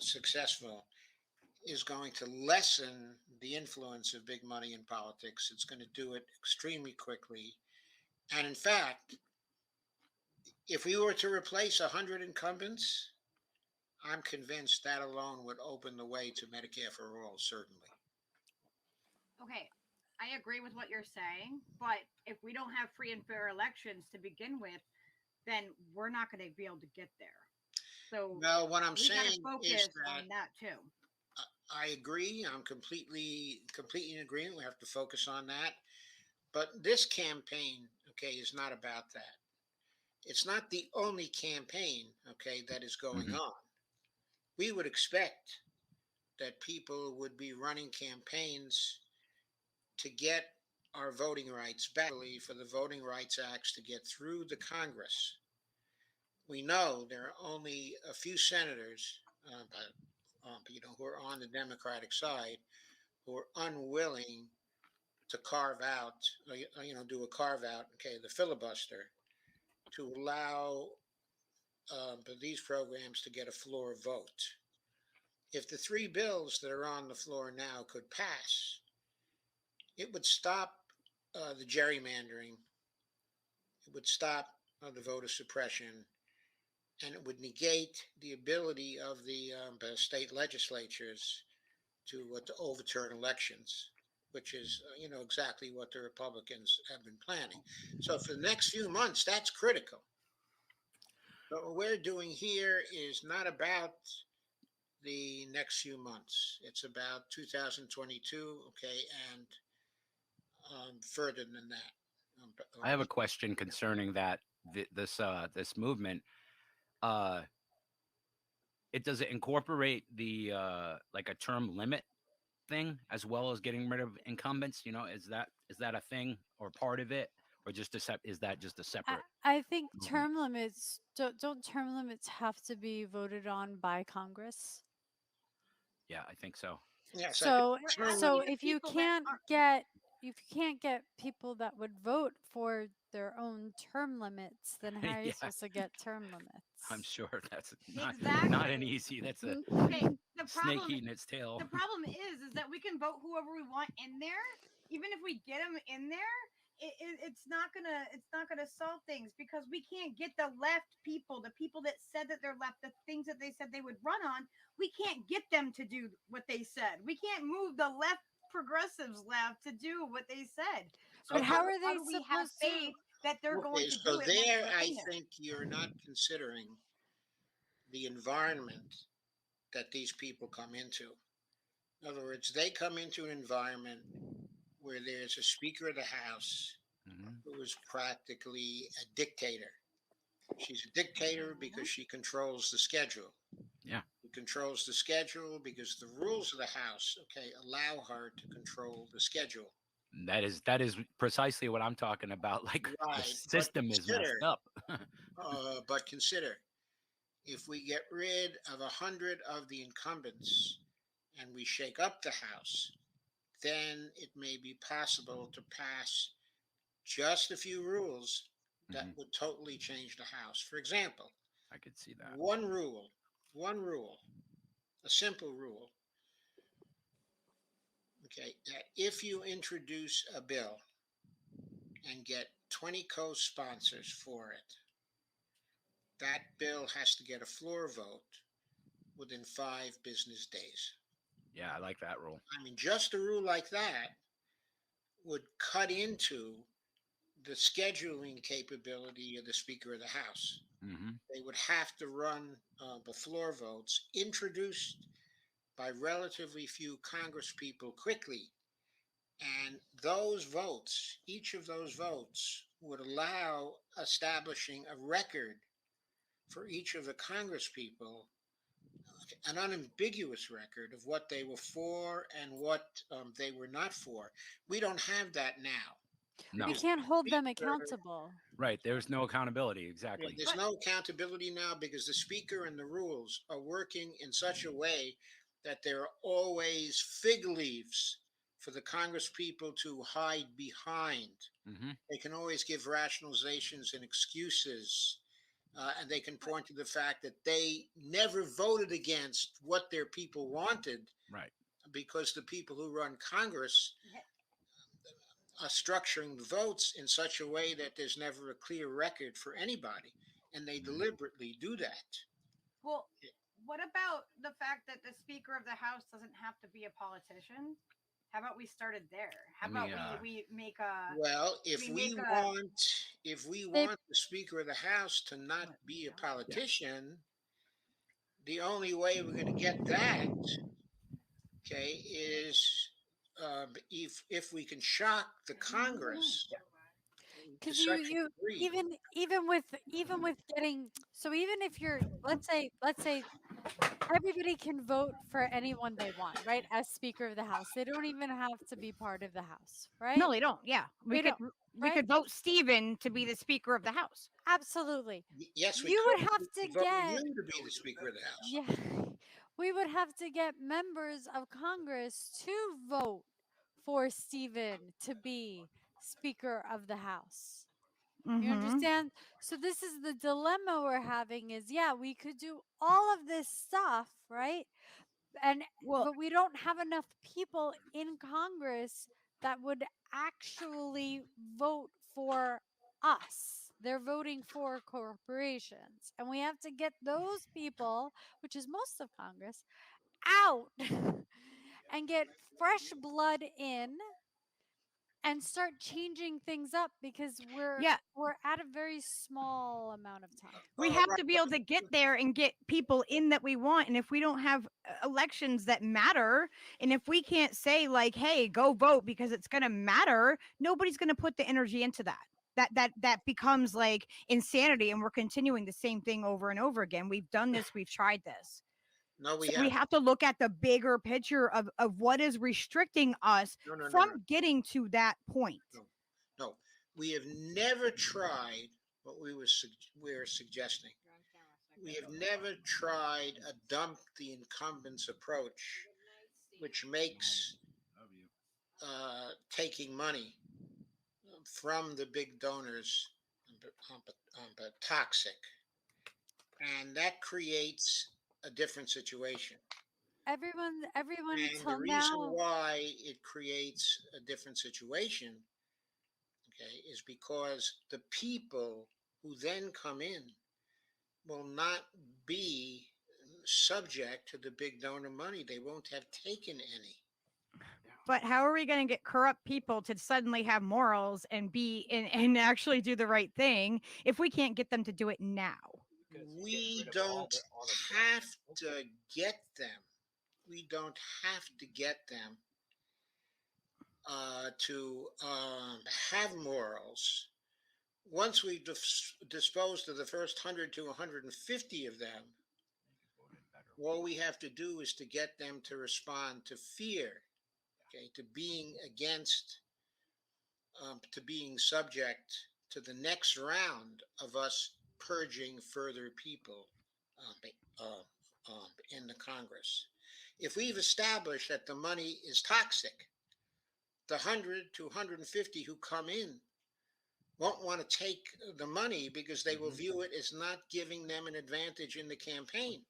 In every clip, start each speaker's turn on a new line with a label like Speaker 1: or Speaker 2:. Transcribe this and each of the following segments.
Speaker 1: successful, is going to lessen the influence of big money in politics. It's going to do it extremely quickly. And in fact, if we were to replace 100 incumbents, I'm convinced that alone would open the way to Medicare for all, certainly.
Speaker 2: Okay, I agree with what you're saying, but if we don't have free and fair elections to begin with, then we're not going to be able to get there. So
Speaker 1: well, what I'm
Speaker 2: we got to
Speaker 1: saying
Speaker 2: focus
Speaker 1: is that
Speaker 2: on that too.
Speaker 1: I agree. I'm completely in agreement. We have to focus on that. But this campaign, okay, is not about that. It's not the only campaign, okay, that is going on. We would expect that people would be running campaigns to get our voting rights back, for the Voting Rights Acts to get through the Congress. We know there are only a few senators, who are on the Democratic side, who are unwilling to carve out, do a carve out, okay, the filibuster, to allow these programs to get a floor vote. If the three bills that are on the floor now could pass, it would stop the gerrymandering, it would stop the voter suppression, and it would negate the ability of the state legislatures to overturn elections, which is exactly what the Republicans have been planning. So for the next few months, that's critical. But what we're doing here is not about the next few months. It's about 2022, okay, and further than that.
Speaker 3: I have a question concerning that this movement. Does it incorporate the like a term limit thing as well as getting rid of incumbents? Is that a thing or part of it, or just is that just a separate?
Speaker 4: I think term limits don't term limits have to be voted on by Congress?
Speaker 3: Yeah, I think so.
Speaker 1: Yeah,
Speaker 4: so if you can't get people that would vote for their own term limits, then how are you supposed to get term limits?
Speaker 3: I'm sure that's not an easy. That's a snake eating its tail.
Speaker 2: The problem is that we can vote whoever we want in there. Even if we get them in there, it's not gonna solve things, because we can't get the left people, the people that said that they're left, the things that they said they would run on. We can't get them to do what they said. We can't move the left progressives left to do what they said. So
Speaker 4: but how are they
Speaker 2: do we have faith that they're going to do it?
Speaker 1: So there, I think you're not considering the environment that these people come into. In other words, they come into an environment where there's a Speaker of the House who is practically a dictator. She's a dictator because she controls the schedule.
Speaker 3: Yeah.
Speaker 1: She controls the schedule because the rules of the House, okay, allow her to control the schedule.
Speaker 3: That is precisely what I'm talking about. Like, right. The system is messed up.
Speaker 1: But consider, if we get rid of 100 of the incumbents and we shake up the House, then it may be possible to pass just a few rules that would totally change the House. For example,
Speaker 3: I could see that.
Speaker 1: One rule, a simple rule, okay, that if you introduce a bill and get 20 co-sponsors for it, that bill has to get a floor vote within 5 business days.
Speaker 3: Yeah, I like that rule.
Speaker 1: I mean, just a rule like that would cut into the scheduling capability of the Speaker of the House. They would have to run the floor votes introduced by relatively few Congress people quickly. And those votes, each of those votes, would allow establishing a record for each of the Congress people, an unambiguous record of what they were for and what they were not for. We don't have that now.
Speaker 4: No. We can't hold them accountable.
Speaker 3: Right. There's no accountability. Exactly.
Speaker 1: There's no accountability now because the Speaker and the rules are working in such a way that there are always fig leaves for the Congress people to hide behind. They can always give rationalizations and excuses and they can point to the fact that they never voted against what their people wanted,
Speaker 3: Right.
Speaker 1: because the people who run Congress
Speaker 2: Yeah.
Speaker 1: are structuring the votes in such a way that there's never a clear record for anybody, and they deliberately do that.
Speaker 2: Well, what about the fact that the Speaker of the House doesn't have to be a politician? How about we started there? How about we make a
Speaker 1: Well, if we want the Speaker of the House to not be a politician, the only way we're going to get that, okay, is if we can shock the Congress to
Speaker 4: Because
Speaker 1: such a
Speaker 4: you
Speaker 1: degree.
Speaker 4: even with getting, so even if you're, let's say everybody can vote for anyone they want, right? As Speaker of the House, they don't even have to be part of the House, right?
Speaker 5: No, they don't. Yeah,
Speaker 4: They don't,
Speaker 5: we
Speaker 4: right?
Speaker 5: could vote Stephen to be the Speaker of the House.
Speaker 4: Absolutely.
Speaker 1: Yes, we
Speaker 4: You
Speaker 1: could.
Speaker 4: would have
Speaker 1: We
Speaker 4: to
Speaker 1: could vote
Speaker 4: get,
Speaker 1: you to be the Speaker of the House.
Speaker 4: yeah, we would have to get members of Congress to vote for Stephen to be Speaker of the House. You understand? So this is the dilemma we're having is, yeah, we could do all of this stuff, right? But we don't have enough people in Congress that would actually vote for us. They're voting for corporations. And we have to get those people, which is most of Congress, out and get fresh blood in and start changing things up, because we're at a very small amount of time.
Speaker 5: We have to be able to get there and get people in that we want. And if we don't have elections that matter, and if we can't say like, hey, go vote because it's going to matter, nobody's going to put the energy into that. That becomes like insanity, and we're continuing the same thing over and over again. We've done this, we've tried this.
Speaker 1: No,
Speaker 5: we have to look at the bigger picture of what is restricting us from getting to that point.
Speaker 1: No, we have never tried what we're suggesting. We have never tried a dump the incumbents approach, which makes taking money from the big donors toxic, and that creates a different situation.
Speaker 4: Everyone
Speaker 1: And the reason why it creates a different situation, okay, is because the people who then come in will not be subject to the big donor money. They won't have taken any.
Speaker 5: But how are we going to get corrupt people to suddenly have morals and be and actually do the right thing if we can't get them to do it now?
Speaker 1: We don't have to get them. We don't have to get them to have morals. Once we've disposed of the first 100 to 150 of them, all we have to do is to get them to respond to fear, okay, to being against, to being subject to the next round of us purging further people in the Congress. If we've established that the money is toxic, the 100 to 150 who come in won't want to take the money because they will view it as not giving them an advantage in the campaign.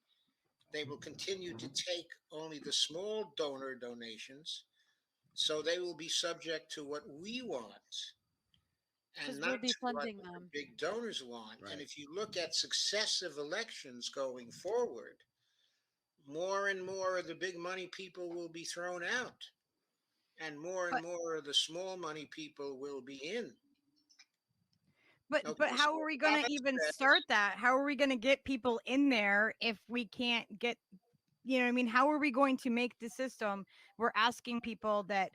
Speaker 1: They will continue to take only the small donor donations, so they will be subject to what we want and not to what the big donors want. Right. And if you look at successive elections going forward, more and more of the big money people will be thrown out, and more of the small money people will be in.
Speaker 5: But how are we going to even start that? How are we going to get people in there if we can't get, you know what I mean? How are we going to make the system? We're asking people that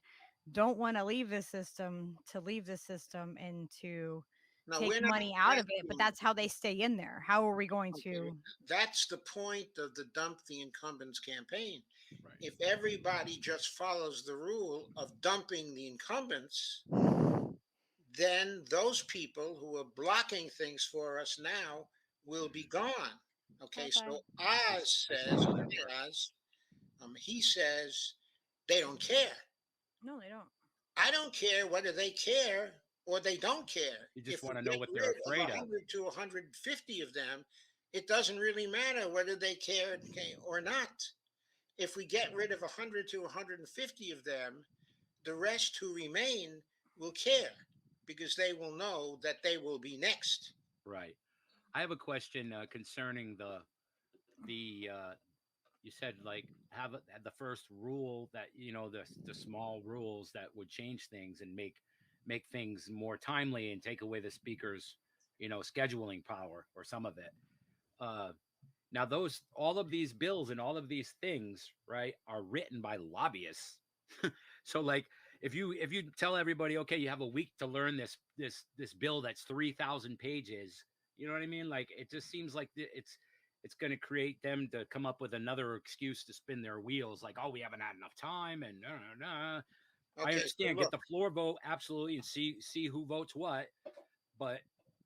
Speaker 5: don't want to leave the system to leave the system and to take money out of it, but that's how they stay in there. How are we going to?
Speaker 1: That's the point of the dump the incumbents campaign. Right. If everybody just follows the rule of dumping the incumbents, then those people who are blocking things for us now will be gone. Okay, so Oz says, he says they don't care.
Speaker 5: No, they don't.
Speaker 1: I don't care whether they care or they don't care.
Speaker 3: You just
Speaker 1: If we
Speaker 3: want to know
Speaker 1: get
Speaker 3: what they're
Speaker 1: rid
Speaker 3: afraid of.
Speaker 1: 100 to 150 of them, it doesn't really matter whether they care or not. If we get rid of 100 to 150 of them, the rest who remain will care because they will know that they will be next.
Speaker 3: Right. I have a question concerning the you said like have the first rule that the small rules that would change things and make things more timely and take away the speaker's scheduling power or some of it. Now those all of these bills and all of these things, right, are written by lobbyists. So like if you tell everybody, okay, you have a week to learn this bill that's 3,000 pages, you know what I mean? Like it just seems like it's going to create them to come up with another excuse to spin their wheels, like, oh, we haven't had enough time, and no. I understand, get the floor vote, absolutely, and see who votes what, but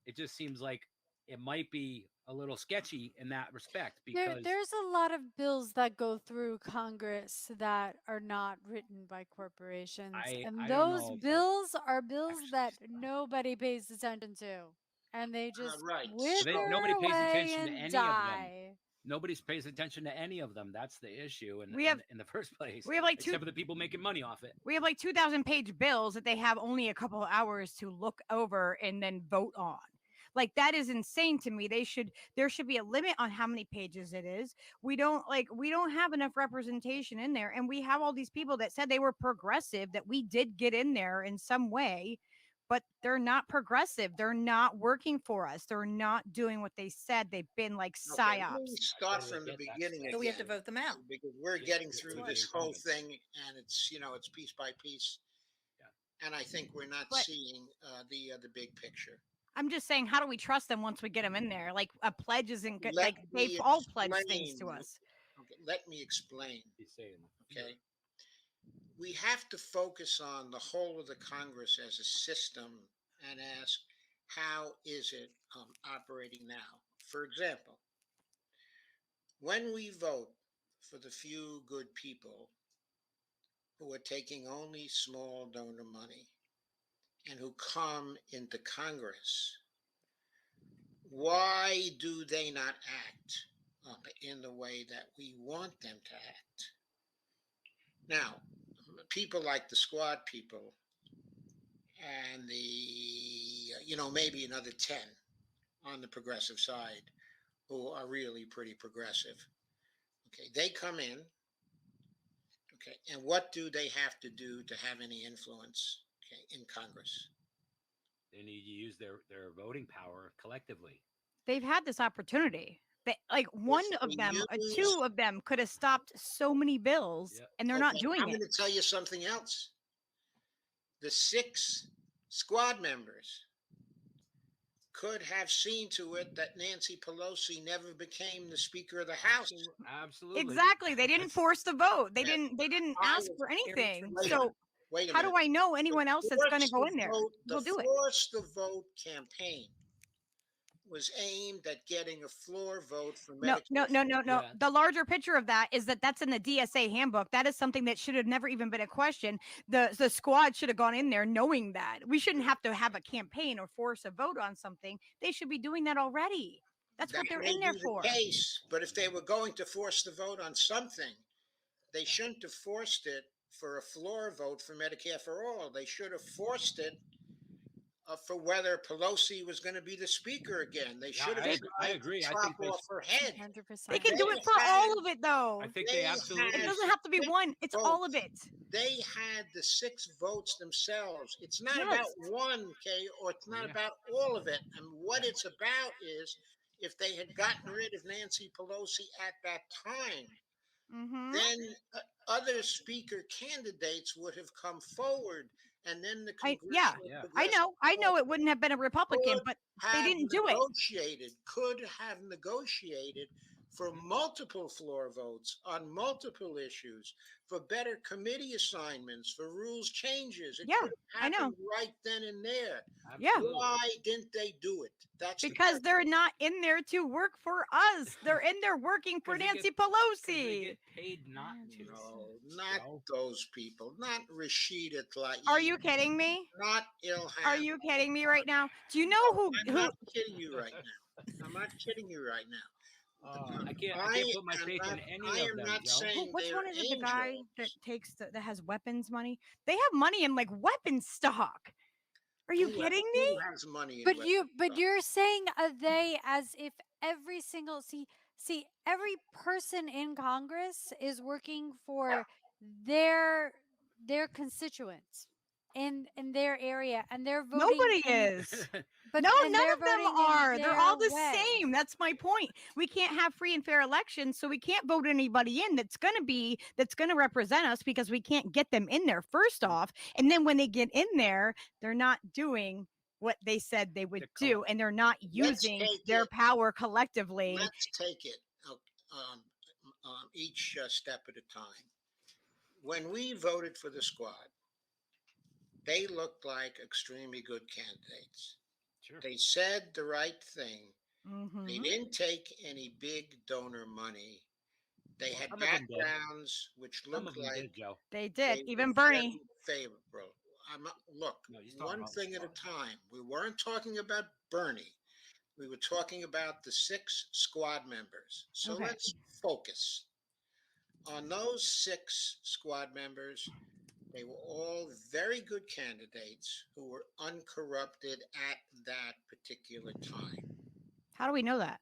Speaker 3: it just seems like it might be a little sketchy in that respect because
Speaker 4: there's a lot of bills that go through Congress that are not written by corporations, and
Speaker 3: I don't
Speaker 4: those
Speaker 3: know
Speaker 4: bills are bills that nobody pays attention to, and they just
Speaker 1: Right.
Speaker 4: wither
Speaker 3: nobody pays
Speaker 4: away
Speaker 3: attention to
Speaker 4: and
Speaker 3: any of them.
Speaker 4: die.
Speaker 3: Nobody pays attention to any of them. That's the issue in the first place.
Speaker 5: We have like
Speaker 3: except for the people making money off it.
Speaker 5: We have like 2,000-page bills that they have only a couple of hours to look over and then vote on. Like that is insane to me. There should be a limit on how many pages it is. We don't have enough representation in there, and we have all these people that said they were progressive that we did get in there in some way, but they're not progressive. They're not working for us. They're not doing what they said. They've been like
Speaker 1: Okay, let me
Speaker 5: psyops.
Speaker 1: start from the beginning.
Speaker 6: So we have to
Speaker 1: again,
Speaker 6: vote them out.
Speaker 1: because we're
Speaker 3: Yeah,
Speaker 1: getting
Speaker 3: yeah,
Speaker 1: through
Speaker 3: yeah.
Speaker 1: this whole thing, and it's it's piece by piece.
Speaker 3: Yeah.
Speaker 1: And I think we're not
Speaker 5: But-
Speaker 1: seeing the big picture.
Speaker 5: I'm just saying, how do we trust them once we get them in there? Like a pledge isn't good.
Speaker 1: Let
Speaker 5: Like they've
Speaker 1: me
Speaker 5: all pledged things to
Speaker 1: explain.
Speaker 5: us.
Speaker 1: Okay, let me explain.
Speaker 3: He's saying,
Speaker 1: Okay. We have to focus on the whole of the Congress as a system and ask, how is it operating now? For example, when we vote for the few good people who are taking only small donor money and who come into Congress, why do they not act in the way that we want them to act? Now, people like the squad people and maybe another 10 on the progressive side who are really pretty progressive. Okay, they come in. Okay, and what do they have to do to have any influence, in Congress?
Speaker 3: they need to use their voting power collectively.
Speaker 5: They've had this opportunity. They, like one of
Speaker 1: they
Speaker 5: them,
Speaker 1: use-
Speaker 5: two of them could have stopped so many bills,
Speaker 3: Yep.
Speaker 5: and they're not
Speaker 1: Okay,
Speaker 5: doing
Speaker 1: I'm
Speaker 5: it.
Speaker 1: going to tell you something else. The 6 squad members could have seen to it that Nancy Pelosi never became the Speaker of the House.
Speaker 3: Absolutely.
Speaker 5: Exactly. They didn't force the vote. They
Speaker 1: Yeah.
Speaker 5: didn't
Speaker 1: I
Speaker 5: ask
Speaker 1: was
Speaker 5: for anything.
Speaker 1: Wait a
Speaker 5: So
Speaker 1: minute. Wait a
Speaker 5: how
Speaker 1: minute.
Speaker 5: do I know anyone else that's going to go in there?
Speaker 1: The
Speaker 5: Will do it.
Speaker 1: Force the Vote campaign was aimed at getting a floor vote for
Speaker 5: No.
Speaker 1: Medicare.
Speaker 3: Yeah.
Speaker 5: The larger picture of that is that's in the DSA handbook. That is something that should have never even been a question. The squad should have gone in there knowing that. We shouldn't have to have a campaign or force a vote on something. They should be doing that already. That's what
Speaker 1: That
Speaker 5: they're
Speaker 1: may
Speaker 5: in there
Speaker 1: be the
Speaker 5: for.
Speaker 1: case, but if they were going to force the vote on something, they shouldn't have forced it for a floor vote for Medicare for all. They should have forced it for whether Pelosi was going to be the Speaker again. They
Speaker 3: Yeah,
Speaker 1: should have
Speaker 3: I
Speaker 1: tried to
Speaker 3: agree. I
Speaker 1: chop
Speaker 3: think they
Speaker 1: off her head.
Speaker 4: 100%.
Speaker 5: They can do
Speaker 1: They
Speaker 5: it for
Speaker 1: had-
Speaker 5: all of it, though.
Speaker 3: I think
Speaker 1: They
Speaker 3: they absolutely.
Speaker 5: It
Speaker 1: had-
Speaker 5: doesn't have to be one. It's all of it.
Speaker 1: They had the 6 votes themselves. It's not
Speaker 5: Yes.
Speaker 1: about one, okay, or it's not
Speaker 3: Yeah.
Speaker 1: about all of it. And what it's about is if they had gotten rid of Nancy Pelosi at that time,
Speaker 5: Mm-hmm.
Speaker 1: then other speaker candidates would have come forward, and then the
Speaker 5: Yeah.
Speaker 1: congressional
Speaker 5: I know it wouldn't have been a Republican, but they didn't do it.
Speaker 1: Could have negotiated for multiple floor votes on multiple issues, for better committee assignments, for rules changes. It
Speaker 5: Yeah,
Speaker 1: could have
Speaker 5: I know.
Speaker 1: happened right then and there.
Speaker 5: Yeah.
Speaker 3: Absolutely.
Speaker 1: Why didn't they do it? That's the
Speaker 5: Because
Speaker 1: question.
Speaker 5: they're not in there to work for us. They're in there working for
Speaker 3: 'Cause they
Speaker 5: Nancy
Speaker 3: get- 'cause they
Speaker 5: Pelosi.
Speaker 3: get paid not to.
Speaker 1: No, not
Speaker 3: Joe.
Speaker 1: those people. Not Rashida Tlaib.
Speaker 5: Are you kidding me?
Speaker 1: Not Ilhan.
Speaker 5: Are you kidding me right now? Do you know who?
Speaker 1: I'm not kidding you right now. I'm not kidding you right now.
Speaker 3: I can't put my
Speaker 1: am
Speaker 3: faith
Speaker 1: not,
Speaker 3: in any
Speaker 1: I
Speaker 3: of
Speaker 1: am
Speaker 3: them,
Speaker 1: not
Speaker 3: Joe.
Speaker 1: saying
Speaker 5: Which
Speaker 1: they're
Speaker 5: one is it? The guy that
Speaker 1: angels.
Speaker 5: takes that has weapons money? They have money in like weapon stock. Are you kidding me?
Speaker 1: Who has money in
Speaker 4: But
Speaker 1: weapons?
Speaker 4: you're saying they as if every single see every person in Congress is working for their constituents in their area, and they're voting.
Speaker 5: Nobody is.
Speaker 4: But
Speaker 5: No,
Speaker 4: and
Speaker 5: none
Speaker 4: they're
Speaker 5: of them
Speaker 4: voting in
Speaker 5: are. They're all
Speaker 4: their
Speaker 5: the
Speaker 4: way.
Speaker 5: same. That's my point. We can't have free and fair elections, so we can't vote anybody in that's going to represent us because we can't get them in there first off. And then when they get in there, they're not doing what they said they would do, and they're not using
Speaker 1: take
Speaker 5: their
Speaker 1: it.
Speaker 5: power collectively.
Speaker 1: Let's take it each step at a time. When we voted for the squad, they looked like extremely good candidates.
Speaker 3: Sure.
Speaker 1: They said the right thing.
Speaker 5: Mhm.
Speaker 1: They didn't take any big donor money. They had
Speaker 3: Some of them did.
Speaker 1: backgrounds which
Speaker 3: Some
Speaker 1: looked
Speaker 3: of them
Speaker 1: like
Speaker 3: did, Joe.
Speaker 5: They did.
Speaker 1: they
Speaker 5: Even
Speaker 1: were
Speaker 5: Bernie.
Speaker 1: very favorable. Look,
Speaker 3: No, he's talking
Speaker 1: one
Speaker 3: about the
Speaker 1: thing at a
Speaker 3: squad.
Speaker 1: time. We weren't talking about Bernie. We were talking about the 6 squad members. So
Speaker 5: Okay.
Speaker 1: let's focus on those 6 squad members. They were all very good candidates who were uncorrupted at that particular time.
Speaker 5: How do we know that?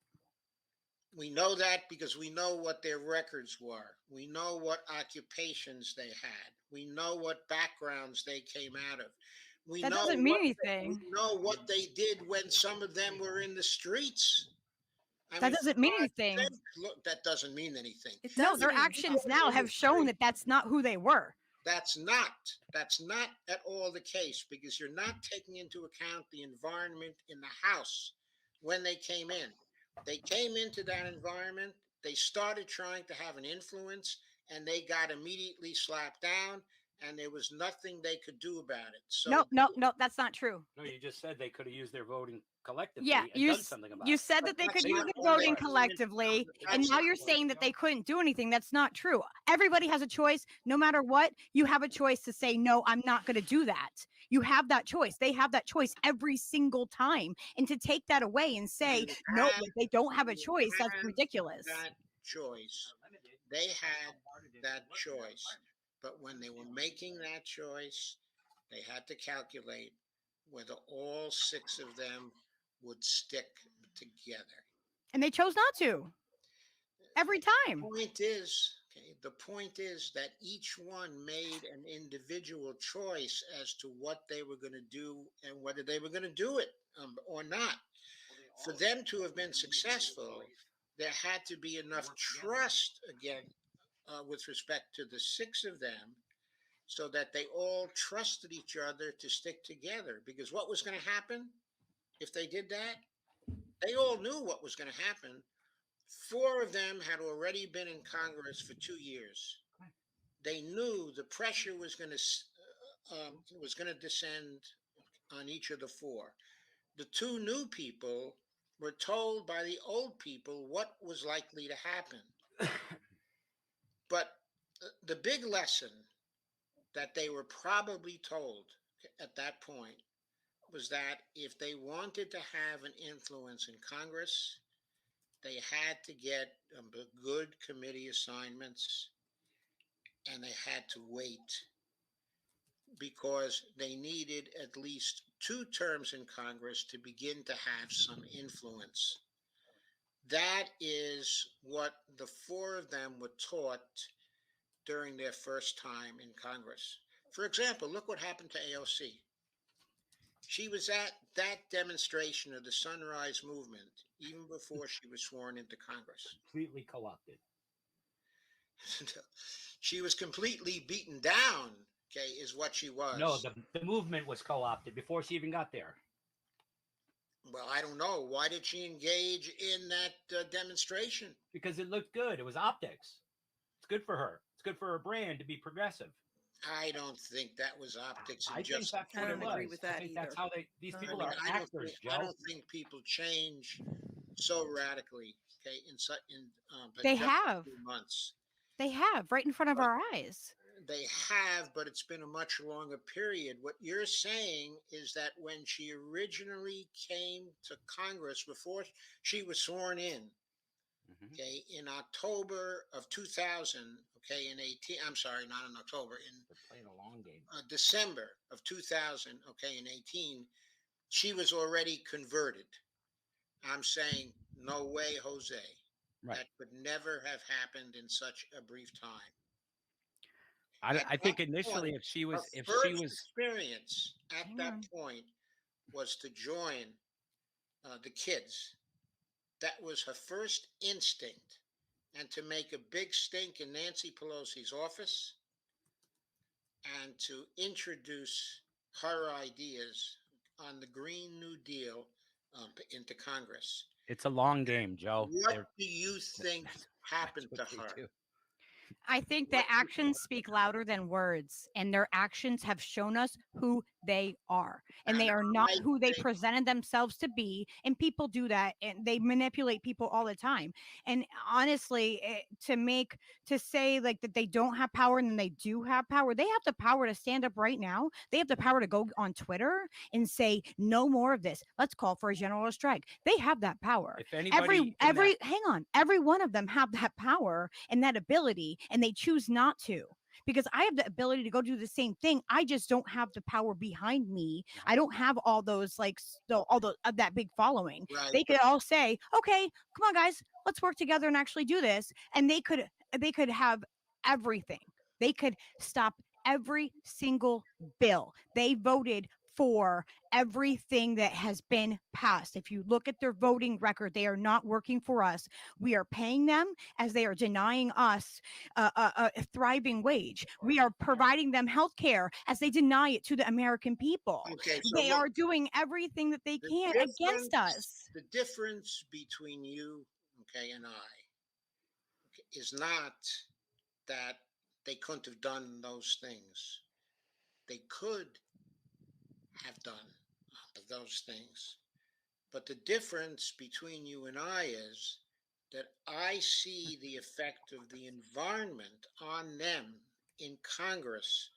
Speaker 1: We know that because we know what their records were. We know what occupations they had. We know what backgrounds they came out of. We
Speaker 5: That
Speaker 1: know
Speaker 5: doesn't mean
Speaker 1: what
Speaker 5: anything.
Speaker 1: we know what they did when some of them were in the streets. I
Speaker 5: That
Speaker 1: mean,
Speaker 5: doesn't
Speaker 1: for
Speaker 5: mean
Speaker 1: God's
Speaker 5: anything.
Speaker 1: sake, look, that doesn't mean anything.
Speaker 4: It
Speaker 5: No,
Speaker 4: does
Speaker 5: their
Speaker 4: mean
Speaker 5: actions
Speaker 1: something.
Speaker 5: now have shown that that's not who they were.
Speaker 1: That's not at all the case, because you're not taking into account the environment in the house when they came in. They came into that environment, they started trying to have an influence, and they got immediately slapped down, and there was nothing they could do about it. So
Speaker 5: No, that's not true.
Speaker 3: No, you just said they could have used their voting collectively
Speaker 5: Yeah,
Speaker 3: and done something about
Speaker 5: you
Speaker 3: it.
Speaker 5: said that they
Speaker 1: But
Speaker 5: could
Speaker 1: that's
Speaker 5: use
Speaker 1: not
Speaker 5: the
Speaker 1: what they
Speaker 5: voting
Speaker 1: did.
Speaker 5: collectively, and
Speaker 1: That's
Speaker 5: now
Speaker 1: not
Speaker 5: you're
Speaker 1: what
Speaker 5: saying
Speaker 1: they
Speaker 5: that they couldn't do anything. That's not true. Everybody has a choice. No matter what, you have a choice to say, no, I'm not going to do that. You have that choice. They have that choice every single time. And to take that away and say,
Speaker 1: You
Speaker 5: no,
Speaker 1: have-
Speaker 5: they don't have a
Speaker 1: you
Speaker 5: choice, that's
Speaker 1: have
Speaker 5: ridiculous.
Speaker 1: that choice. They had that choice. But when they were making that choice, they had to calculate whether all 6 of them would stick together.
Speaker 5: And they chose not to. Every time.
Speaker 1: The point is that each one made an individual choice as to what they were going to do and whether they were going to do it or not. For them to have been successful, there had to be enough trust again with respect to the 6 of them, so that they all trusted each other to stick together. Because what was going to happen if they did that? They all knew what was going to happen. 4 of them had already been in Congress for 2 years. They knew the pressure was going to descend on each of the 4. The 2 new people were told by the old people what was likely to happen. But the big lesson that they were probably told at that point was that if they wanted to have an influence in Congress, they had to get good committee assignments, and they had to wait, because they needed at least 2 terms in Congress to begin to have some influence. That is what the 4 of them were taught during their first time in Congress. For example, look what happened to AOC. She was at that demonstration of the Sunrise Movement even before she was sworn into Congress.
Speaker 3: Completely co-opted.
Speaker 1: She was completely beaten down, is what she was.
Speaker 3: No, the movement was co-opted before she even got there.
Speaker 1: Well, I don't know. Why did she engage in that demonstration?
Speaker 3: Because it looked good. It was optics. It's good for her. It's good for her brand to be progressive.
Speaker 1: I don't think that was optics.
Speaker 3: I think that's what
Speaker 6: I
Speaker 3: it
Speaker 6: don't
Speaker 3: was.
Speaker 6: agree with
Speaker 3: I
Speaker 6: that
Speaker 3: think that's
Speaker 6: either.
Speaker 3: how these
Speaker 6: I
Speaker 3: people
Speaker 6: mean,
Speaker 3: are actors,
Speaker 1: I
Speaker 3: Joe.
Speaker 1: don't think people change so radically. Okay, but
Speaker 5: They
Speaker 1: just a
Speaker 5: have.
Speaker 1: few months.
Speaker 5: They have right in front of
Speaker 1: But
Speaker 5: our eyes.
Speaker 1: they have, but it's been a much longer period. What you're saying is that when she originally came to Congress, before she was sworn in,
Speaker 3: Mhm.
Speaker 1: okay, in October of 2000, okay, in 18, I'm sorry, not in October, in
Speaker 3: They're playing a long game.
Speaker 1: December of 2000, okay, in 18, she was already converted. I'm saying, no way, Jose.
Speaker 3: Right.
Speaker 1: That could never have happened in such a brief time.
Speaker 3: I
Speaker 1: At
Speaker 3: think
Speaker 1: that
Speaker 3: initially,
Speaker 1: point,
Speaker 3: if she
Speaker 1: her
Speaker 3: was,
Speaker 1: first experience at
Speaker 5: Hang
Speaker 1: that
Speaker 5: on.
Speaker 1: point was to join the kids. That was her first instinct. And to make a big stink in Nancy Pelosi's office and to introduce her ideas on the Green New Deal into Congress.
Speaker 3: it's a long game, Joe.
Speaker 1: What do you think
Speaker 3: That's
Speaker 1: happened
Speaker 3: what
Speaker 1: to
Speaker 3: they
Speaker 1: her?
Speaker 3: do.
Speaker 5: I think that actions speak louder than words, and their actions have shown us who they are. And
Speaker 1: And
Speaker 5: they are not
Speaker 1: I
Speaker 5: who they
Speaker 1: think
Speaker 5: presented themselves to be. And people do that, and they manipulate people all the time. And honestly, to say like that they don't have power and then they do have power, they have the power to stand up right now. They have the power to go on Twitter and say, no more of this. Let's call for a general strike. They have that power.
Speaker 3: If anybody in that,
Speaker 5: Hang on, every one of them have that power and that ability, and they choose not to, because I have the ability to go do the same thing. I just don't have the power behind me. I don't have all those all the that big following.
Speaker 1: right,
Speaker 5: They could all say, okay, come on guys, let's work together and actually do this, and they could have everything. They could stop every single bill. They voted for everything that has been passed. If you look at their voting record, they are not working for us. We are paying them as they are denying us a thriving wage. We are providing them health care as they deny it to the American people.
Speaker 1: okay, so
Speaker 5: They
Speaker 1: look,
Speaker 5: are doing everything that they
Speaker 1: the
Speaker 5: can against
Speaker 1: difference,
Speaker 5: us.
Speaker 1: the difference between you, okay, and I, okay, is not that they couldn't have done those things. They could have done those things. But the difference between you and I is that I see the effect of the environment on them in Congress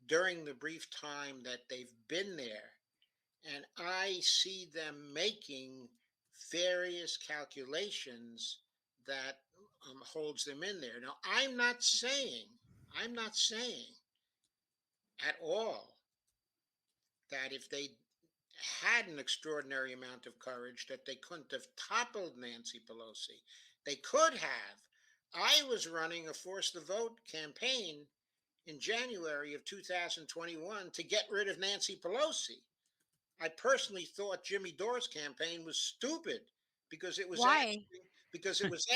Speaker 1: during the brief time that they've been there. And I see them making various calculations that holds them in there. Now, I'm not saying at all that if they had an extraordinary amount of courage that they couldn't have toppled Nancy Pelosi. They could have. I was running a force the vote campaign in January of 2021 to get rid of Nancy Pelosi. I personally thought Jimmy Dore's campaign was stupid because it was
Speaker 5: Why?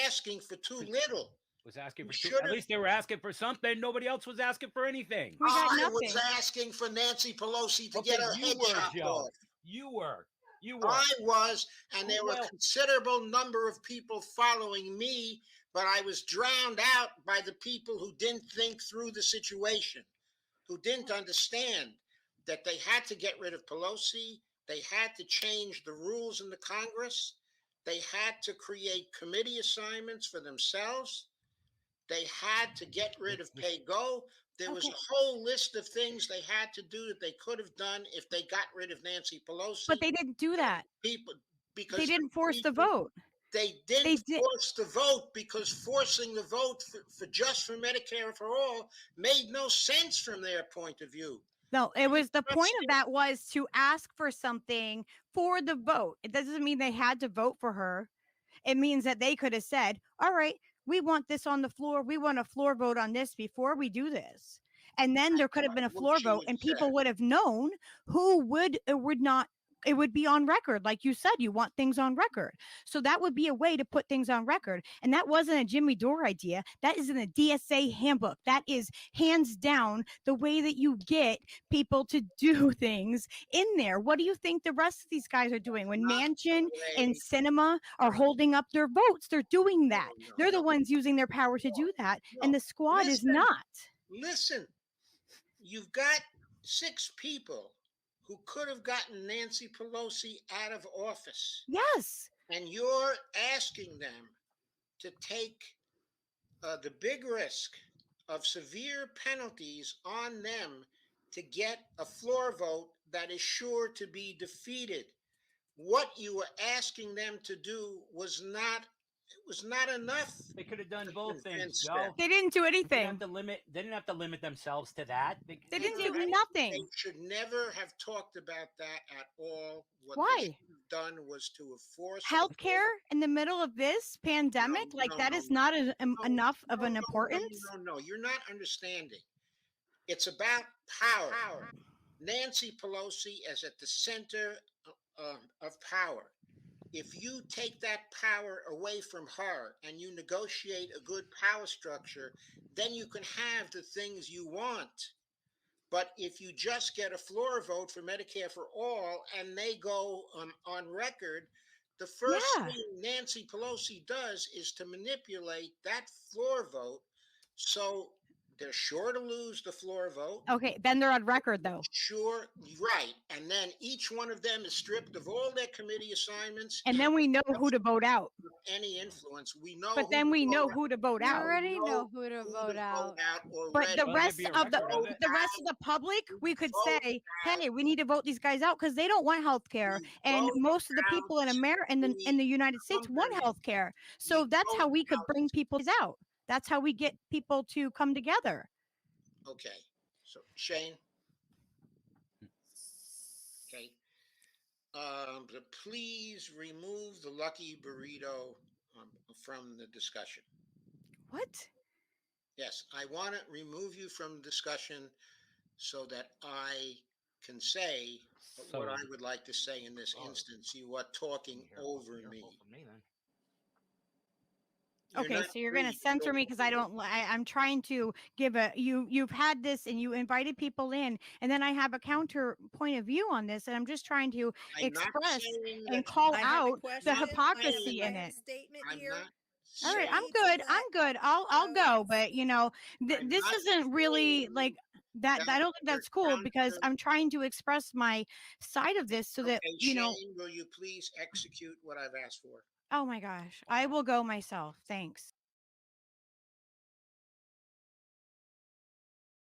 Speaker 1: asking for too little.
Speaker 3: was asking
Speaker 1: You
Speaker 3: for two,
Speaker 1: should
Speaker 3: at
Speaker 1: have.
Speaker 3: least they were asking for something. Nobody else was asking for anything.
Speaker 5: We got
Speaker 1: I was
Speaker 5: nothing.
Speaker 1: asking for Nancy Pelosi to
Speaker 3: Okay,
Speaker 1: get her
Speaker 3: you
Speaker 1: head
Speaker 3: were,
Speaker 1: chopped
Speaker 3: Joe.
Speaker 1: off.
Speaker 3: You were. You were.
Speaker 1: I was, and there were a
Speaker 3: Well,
Speaker 1: considerable number of people following me, but I was drowned out by the people who didn't think through the situation, who didn't understand that they had to get rid of Pelosi, they had to change the rules in the Congress, they had to create committee assignments for themselves, they had to get rid of pay-go. There was
Speaker 5: Okay.
Speaker 1: a whole list of things they had to do that they could have done if they got rid of Nancy Pelosi.
Speaker 5: But they didn't do that.
Speaker 1: People, because
Speaker 5: They didn't force the
Speaker 1: people-
Speaker 5: vote.
Speaker 1: They
Speaker 5: They
Speaker 1: didn't
Speaker 5: did.
Speaker 1: force the vote because forcing the vote for Medicare for all made no sense from their point of view.
Speaker 5: No, it was the point
Speaker 1: Trust
Speaker 5: of that was to ask for something for the vote. It doesn't mean they had to vote for her. It means that they could have said, all right, we want this on the floor. We want a floor vote on this before we do this. And then there could have been a
Speaker 1: What
Speaker 5: floor
Speaker 1: she
Speaker 5: vote
Speaker 1: would
Speaker 5: and
Speaker 1: have
Speaker 5: people
Speaker 1: said.
Speaker 5: would have known who would or would not it would be on record. Like you said, you want things on record. So that would be a way to put things on record. And that wasn't a Jimmy Dore idea. That is in the DSA handbook. That is hands down the way that you get people to do things in there. What do you think the rest of these guys are doing? When Manchin and Cinema are holding up their votes, they're doing that. They're the ones using their power to do that. And the squad is not.
Speaker 1: Listen, you've got 6 people who could have gotten Nancy Pelosi out of office.
Speaker 5: Yes.
Speaker 1: And you're asking them to take the big risk of severe penalties on them to get a floor vote that is sure to be defeated. What you were asking them to do was not enough.
Speaker 3: They could have done both things,
Speaker 1: convince
Speaker 3: Joe.
Speaker 1: them.
Speaker 5: They didn't do
Speaker 3: They
Speaker 5: anything.
Speaker 3: didn't have to limit themselves to that.
Speaker 5: They didn't do
Speaker 1: They
Speaker 5: nothing.
Speaker 1: should never have talked about that at all. What
Speaker 5: Why?
Speaker 1: they should have done was to have forced
Speaker 5: Healthcare in the middle of this pandemic, that is not enough of an importance.
Speaker 1: No, you're not understanding. It's about power. Nancy Pelosi is at the center of power. If you take that power away from her and you negotiate a good power structure, then you can have the things you want. But if you just get a floor vote for Medicare for all and they go on record, the first thing Nancy Pelosi does is to manipulate that floor vote. So they're sure to lose the floor vote.
Speaker 5: Okay, then they're on record though.
Speaker 1: Sure, right. And then each one of them is stripped of all their committee assignments.
Speaker 5: And then we know who to vote out.
Speaker 1: Any influence. We know.
Speaker 5: But then we know who to vote
Speaker 4: We
Speaker 5: out.
Speaker 4: already know who to vote out.
Speaker 5: But the
Speaker 3: Well,
Speaker 5: rest
Speaker 3: there'd be a
Speaker 5: of the
Speaker 3: record of it.
Speaker 5: public, we could
Speaker 1: Vote
Speaker 5: say,
Speaker 1: out.
Speaker 5: hey, we need to vote these guys out because they don't want health care. And
Speaker 1: vote
Speaker 5: most of the people in
Speaker 1: out
Speaker 5: America in the United States want
Speaker 1: company.
Speaker 5: health care. So
Speaker 1: We
Speaker 5: that's
Speaker 1: vote
Speaker 5: how we could
Speaker 1: out.
Speaker 5: bring people out. That's how we get people to come together.
Speaker 1: Okay. So Shane. Okay. But please remove the Lucky Burrito from the discussion.
Speaker 5: What?
Speaker 1: Yes, I want to remove you from discussion so that I can say what I would like to say in this instance. You are talking over me.
Speaker 5: Okay, so you're going to censor me because I'm trying to give you've had this and you invited people in, and then I have a counter point of view on this, and I'm just trying to express and call out the hypocrisy in it. All right, I'm good. I'll go, but this isn't really like that. I don't think that's cool because I'm trying to express my side of this so that
Speaker 1: Shane, will you please execute what I've asked for?
Speaker 5: Oh my gosh, I will go myself. Thanks.